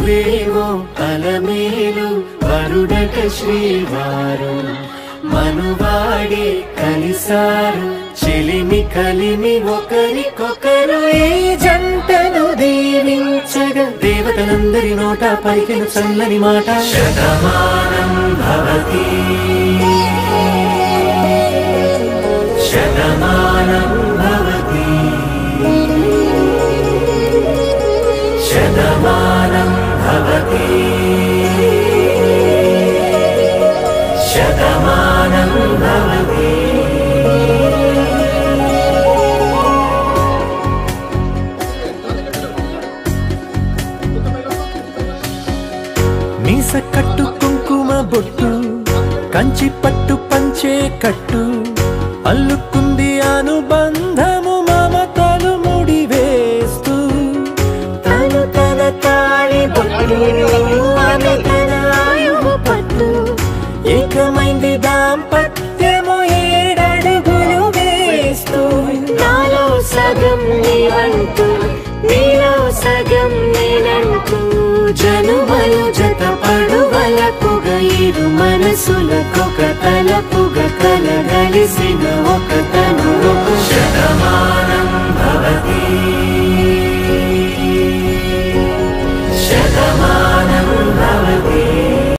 మగువేమో అలమేలు వరుడట శ్రీవారు మనువాడే కలిసారు చెలిమి కలిమి ఒకరికొకరు ఈ జంటను దీవించగా దేవతలందరి నోట పలికిన చల్లని మాట శతమానం భవతి శతమానం భవతి శతమానం భవతి శతమానం భవతి మీస కట్టు కుంకుమ బొట్టు కంచి పట్టు పంచే కట్టు అల్లుకుంది అనుబంధము మమతలు ముడివేస్తూ తను తన తాళి బొట్టు ఆమె తన ఆయువు పట్టు ఏకమైంది దాంపత్యము 7 అడుగులు వేస్తూ నాలో సగం నీవంటూ నీలో సగం నేనంటూ జనుమలు జత పడువలపుగ ఇరు మనసులకొక తలపుగ కలగలిసిన ఒక తను శతమానం భవతి